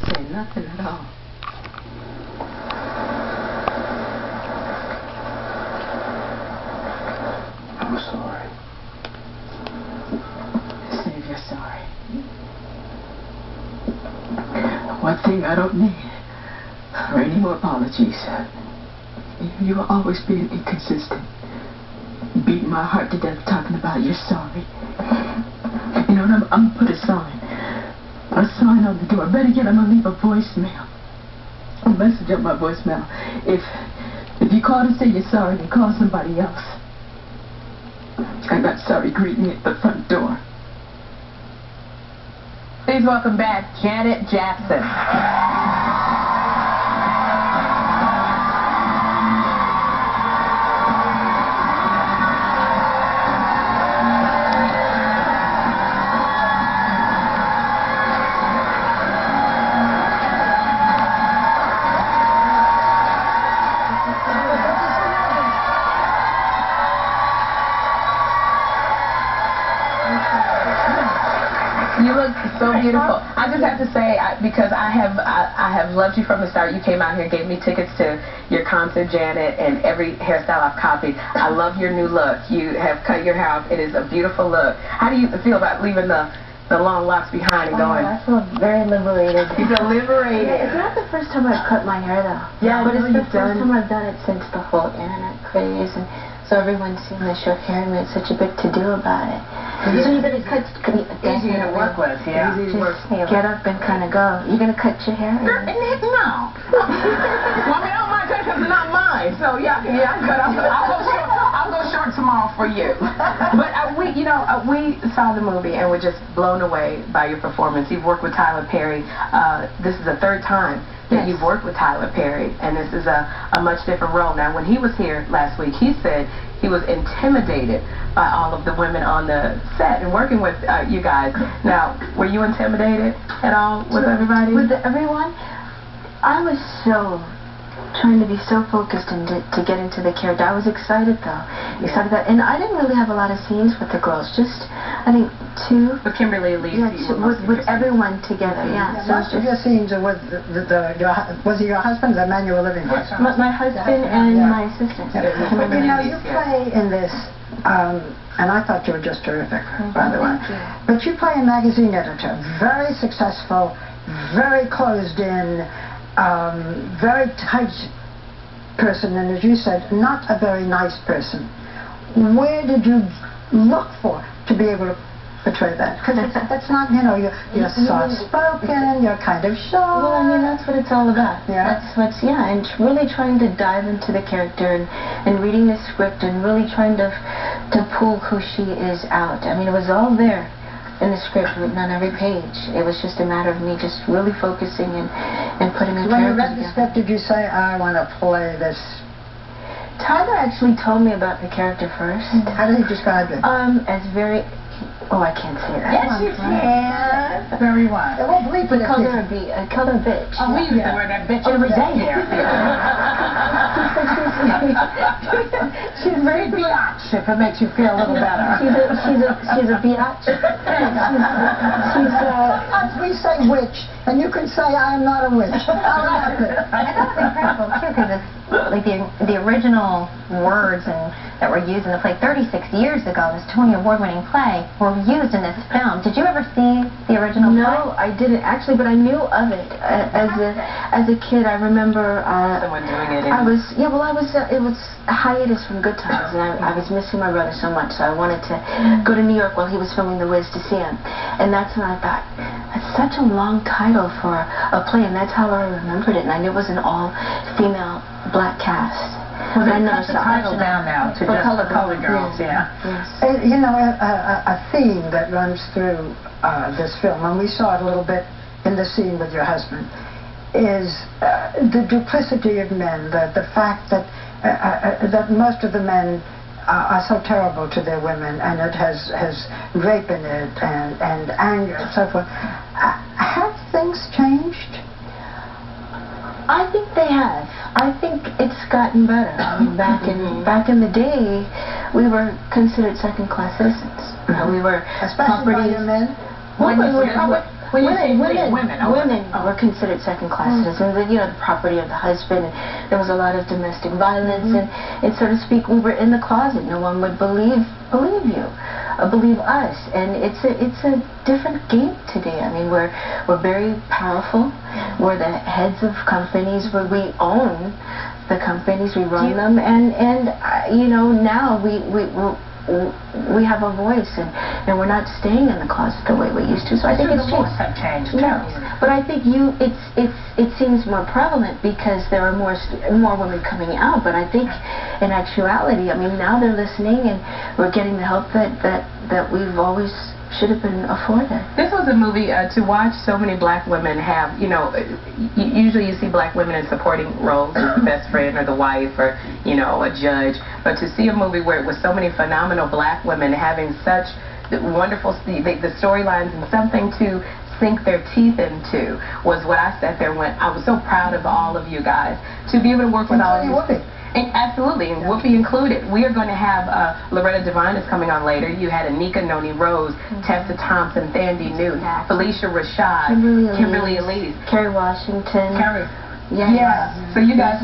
say nothing at all. I'm sorry. Say if you're sorry. One thing I don't need are any more apologies. You will always being inconsistent. Beating my heart to death talking about you're sorry. You know what, I'm gonna put a sign. A sign on the door. Better yet, I'm gonna leave a voicemail. A message on my voicemail. If you call to say you're sorry, then call somebody else. I'm not sorry greeting at the front door. Please welcome back Janet Jackson. You look so beautiful. I just have to say, because I have loved you from the start. You came out here, gave me tickets to your concert, Janet, and every hairstyle I've copied. I love your new look. You have cut your hair off. It is a beautiful look. How do you feel about leaving the long locks behind and going? I feel very liberated. You feel liberated. Yeah, it's not the first time I've cut my hair, though. Yeah, but it's the you've first done. time I've done it since the whole internet craze, and so everyone's seeing the short hair and made such a big to-do about it. So you're going to cut... Easy to work with, yeah. Just get up and kind of go. You're going to cut your hair? No. Well, I mean, I don't mind cutting because it's not mine. So, yeah, I cut off. I'll go short tomorrow for you. But we saw the movie and we're just blown away by your performance. You've worked with Tyler Perry. This is the third time that you've worked with Tyler Perry, and this is a much different role. Now, when he was here last week, he said he was intimidated by all of the women on the set and working with you guys. Now, were you intimidated at all with everybody? With everyone? I was so trying to be so focused and to get into the character. I was excited, though. Excited that, and I didn't really have a lot of scenes with the girls. Just, I think, 2. With Kimberly Lee. Yeah, with everyone together, yeah. So most of your scenes are with was it your husband, the man you were living with? My husband and my assistant. Yeah. But you know, you play in this, and I thought you were just terrific, by the way. But you play a magazine editor, very successful, very closed in, very tight person, and as you said, not a very nice person. Where did you look for to be able to portray that? Because that's not, you know, you're soft-spoken, you're kind of shy. Well, I mean, that's what it's all about. Yeah. That's what's, yeah, and really trying to dive into the character and reading the script and really trying to pull who she is out. I mean, it was all there in the script, written on every page. It was just a matter of me just really focusing and putting a character When you read the together. script, did you say, I want to play this? Tyler actually told me about the character first. How did he describe it? As very... Oh, I can't say that. Yes, you can. Very well. It won't bleep it. Called her a bitch. Oh, we use the word that bitch every day here. She's very biatch, if it makes you feel a little better. She's a biatch. As we say witch, and you can say I am not a witch. How about it? I thought it was incredible too, because it's like the original words that were used in the play 36 years ago, this Tony Award-winning play, were used in this film. Did you ever see the original play? No, I didn't actually, but I knew of it as a kid. I remember someone doing it. I was it was a hiatus from Good Times, and I was missing my brother so much, so I wanted to go to New York while he was filming The Wiz to see him, and that's when I thought, that's such a long title for a play, and that's how I remembered it, and I knew it was an all-female black cast. Well, they cut the title down now to just the Color Girls, yeah. Yes. You know, a theme that runs through this film, and we saw it a little bit in the scene with your husband, is the duplicity of men, the fact that most of the men are so terrible to their women, and it has rape in it, and anger and so forth. Have things changed? I think they have. I think it's gotten better. I mean, back in the day, we were considered second-class citizens. We were Especially by your men? Well, When you say women were considered second-class citizens, and, you know, the property of the husband. And there was a lot of domestic violence, and so to speak, we were in the closet. No one would believe you, believe us, and it's a different game today. I mean, we're very powerful. We're the heads of companies, where we own the companies, we run them, and you know, now we have a voice, and we're not staying in the closet the way we used to. So I think it's changed. Have changed. No, but I think it seems more prevalent because there are more women coming out. But I think in actuality, I mean, now they're listening, and we're getting the help that we've always should have been afforded. This was a movie to watch so many black women have, you know, usually you see black women in supporting roles, the best friend or the wife or, you know, a judge, but to see a movie where it was so many phenomenal black women having such wonderful, the storylines and something to sink their teeth into was what I sat there when I was so proud of all of you guys to be able to work with all of you. And absolutely, and Whoopi included. We are going to have Loretta Devine is coming on later. You had Anika Noni Rose, Tessa Thompson, Thandi Newton, Felicia Rashad, Kimberly Elise, Kerry Washington. Yeah. So you guys,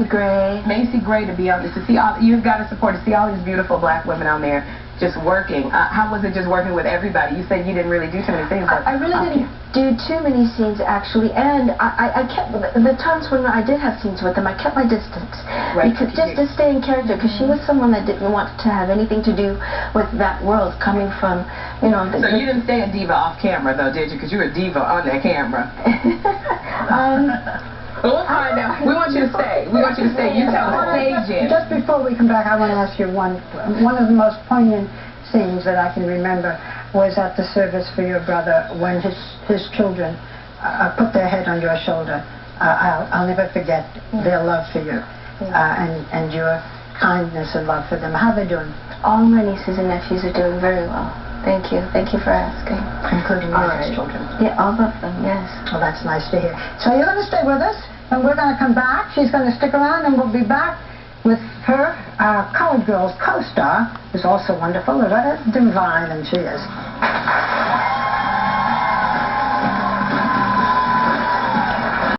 Macy Gray to be on this, to see all, you've got to support, to see all these beautiful black women on there just working. How was it just working with everybody? You said you didn't really do too many things. I really didn't do too many scenes, actually, and I kept, the times when I did have scenes with them, I kept my distance. Right. Because, just to stay in character, because she was someone that didn't want to have anything to do with that world, coming from, you know... So you didn't stay a diva off camera, though, did you? Because you were a diva on that camera. Well, we'll find out. We want you to stay. We want you to stay. You tell the stage. Just before we come back, I want to ask you one of the most poignant scenes that I can remember was at the service for your brother when his children put their head on your shoulder. I'll never forget their love for you and your kindness and love for them. How are they doing? All my nieces and nephews are doing very well. Thank you. Thank you for asking. Including your children? Yeah, all of them, yes. Well, that's nice to hear. So you're going to stay with us, and we're going to come back. She's going to stick around, and we'll be back with her Colored Girls co-star, who's also wonderful, Loretta Devine, and she is.